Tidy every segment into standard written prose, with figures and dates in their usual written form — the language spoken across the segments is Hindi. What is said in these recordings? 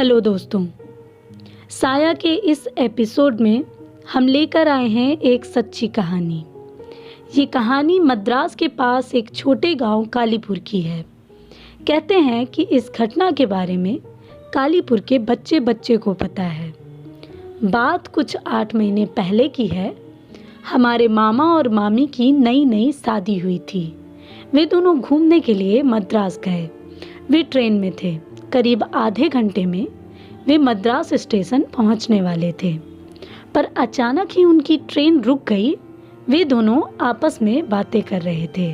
हेलो दोस्तों, साया के इस एपिसोड में हम लेकर आए हैं एक सच्ची कहानी। ये कहानी मद्रास के पास एक छोटे गांव कालीपुर की है। कहते हैं कि इस घटना के बारे में कालीपुर के बच्चे बच्चे को पता है। बात कुछ 8 महीने पहले की है। हमारे मामा और मामी की नई नई शादी हुई थी। वे दोनों घूमने के लिए मद्रास गए। वे ट्रेन में थे। करीब आधे घंटे में वे मद्रास स्टेशन पहुंचने वाले थे, पर अचानक ही उनकी ट्रेन रुक गई। वे दोनों आपस में बातें कर रहे थे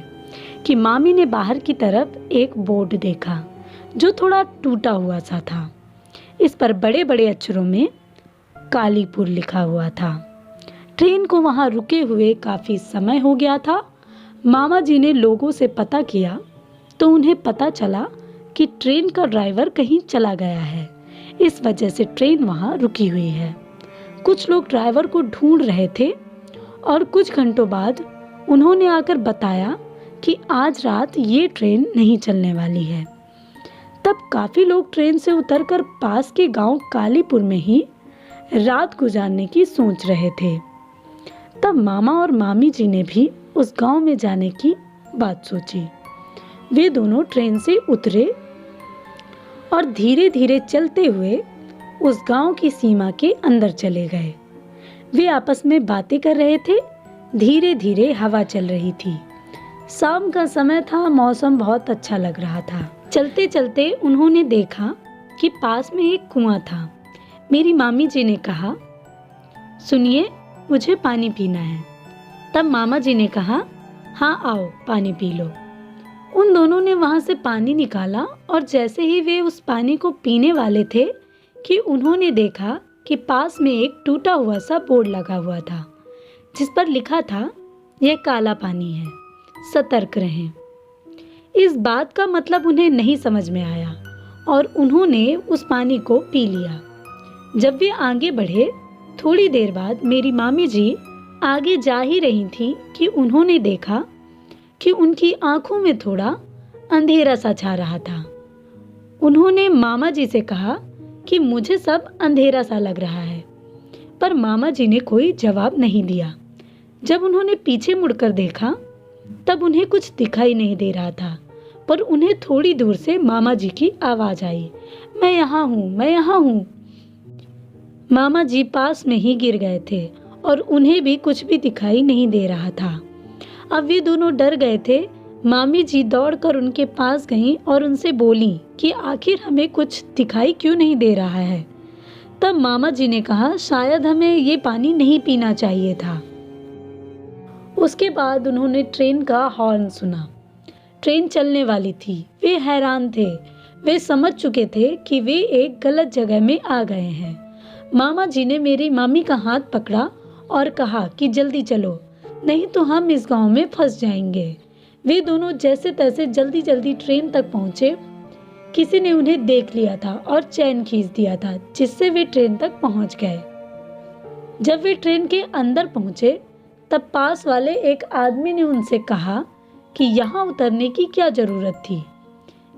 कि मामी ने बाहर की तरफ एक बोर्ड देखा जो थोड़ा टूटा हुआ सा था। इस पर बड़े बड़े अक्षरों में कालीपुर लिखा हुआ था। ट्रेन को वहां रुके हुए काफ़ी समय हो गया था। मामा जी ने लोगों से पता किया तो उन्हें पता चला कि ट्रेन का ड्राइवर कहीं चला गया है। इस वजह से ट्रेन वहां रुकी हुई है। कुछ लोग ड्राइवर को ढूंढ रहे थे और कुछ घंटों बाद उन्होंने आकर बताया कि आज रात ये ट्रेन नहीं चलने वाली है। तब काफ़ी लोग ट्रेन से उतरकर पास के गांव कालीपुर में ही रात गुजारने की सोच रहे थे। तब मामा और मामी जी ने भी उस गांव में जाने की बात सोची। वे दोनों ट्रेन से उतरे और धीरे धीरे चलते हुए उस गांव की सीमा के अंदर चले गए। वे आपस में बातें कर रहे थे। धीरे धीरे हवा चल रही थी। शाम का समय था। मौसम बहुत अच्छा लग रहा था। चलते चलते उन्होंने देखा कि पास में एक कुआं था। मेरी मामी जी ने कहा, सुनिए, मुझे पानी पीना है। तब मामा जी ने कहा, हाँ आओ पानी पी लो। उन दोनों ने वहां से पानी निकाला और जैसे ही वे उस पानी को पीने वाले थे कि उन्होंने देखा कि पास में एक टूटा हुआ सा बोर्ड लगा हुआ था जिस पर लिखा था, यह काला पानी है, सतर्क रहें। इस बात का मतलब उन्हें नहीं समझ में आया और उन्होंने उस पानी को पी लिया। जब वे आगे बढ़े, थोड़ी देर बाद मेरी मामी जी आगे जा ही रही थी कि उन्होंने देखा कि उनकी आंखों में थोड़ा अंधेरा सा छा रहा था। उन्होंने मामा जी से कहा कि मुझे सब अंधेरा सा लग रहा है, पर मामा जी ने कोई जवाब नहीं दिया। जब उन्होंने पीछे मुड़कर देखा तब उन्हें कुछ दिखाई नहीं दे रहा था, पर उन्हें थोड़ी दूर से मामा जी की आवाज आई, मैं यहाँ हूँ, मैं यहाँ हूँ। मामा जी पास में ही गिर गए थे और उन्हें भी कुछ भी दिखाई नहीं दे रहा था। अब वे दोनों डर गए थे। मामी जी दौड़कर उनके पास गईं और उनसे बोली कि आखिर हमें कुछ दिखाई क्यों नहीं दे रहा है। तब मामा जी ने कहा, शायद हमें ये पानी नहीं पीना चाहिए था। उसके बाद उन्होंने ट्रेन का हॉर्न सुना। ट्रेन चलने वाली थी। वे हैरान थे। वे समझ चुके थे कि वे एक गलत जगह में आ गए हैं। मामा जी ने मेरी मामी का हाथ पकड़ा और कहा कि जल्दी चलो, नहीं तो हम इस गांव में फंस जाएंगे। वे दोनों जैसे तैसे जल्दी जल्दी ट्रेन तक पहुंचे। किसी ने उन्हें देख लिया था और चैन खींच दिया था, जिससे वे ट्रेन तक पहुंच गए। जब वे ट्रेन के अंदर पहुंचे तब पास वाले एक आदमी ने उनसे कहा कि यहाँ उतरने की क्या जरूरत थी,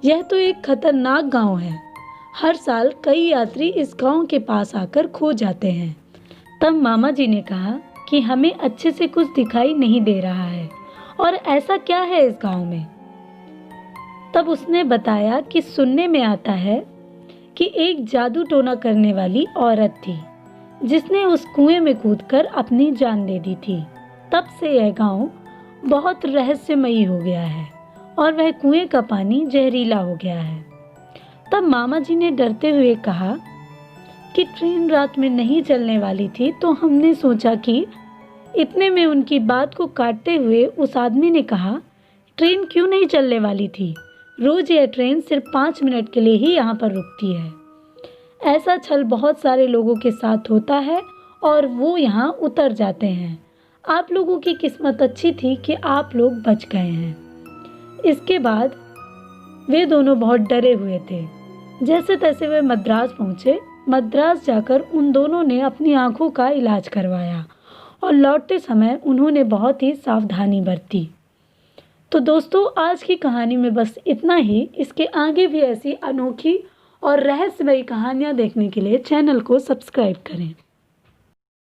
यह तो एक खतरनाक गांव है। हर साल कई यात्री इस गांव के पास आकर खो जाते हैं। तब मामा जी ने कहा कि हमें अच्छे से कुछ दिखाई नहीं दे रहा है और ऐसा क्या है इस गांव में। तब उसने बताया कि सुनने में आता है कि एक जादू टोना करने वाली औरत थी जिसने उस कुएं में कूदकर अपनी जान दे दी थी। तब से यह गांव बहुत रहस्यमयी हो गया है और वह कुएं का पानी जहरीला हो गया है। तब मामा जी ने डरते हुए कहा कि ट्रेन रात में नहीं चलने वाली थी, तो हमने सोचा कि इतने में उनकी बात को काटते हुए उस आदमी ने कहा, ट्रेन क्यों नहीं चलने वाली थी? रोज यह ट्रेन सिर्फ 5 मिनट के लिए ही यहाँ पर रुकती है। ऐसा छल बहुत सारे लोगों के साथ होता है और वो यहाँ उतर जाते हैं। आप लोगों की किस्मत अच्छी थी कि आप लोग बच गए हैं। इसके बाद वे दोनों बहुत डरे हुए थे। जैसे तैसे वे मद्रास पहुँचे। मद्रास जाकर उन दोनों ने अपनी आंखों का इलाज करवाया और लौटते समय उन्होंने बहुत ही सावधानी बरती। तो दोस्तों, आज की कहानी में बस इतना ही। इसके आगे भी ऐसी अनोखी और रहस्यमयी कहानियाँ देखने के लिए चैनल को सब्सक्राइब करें।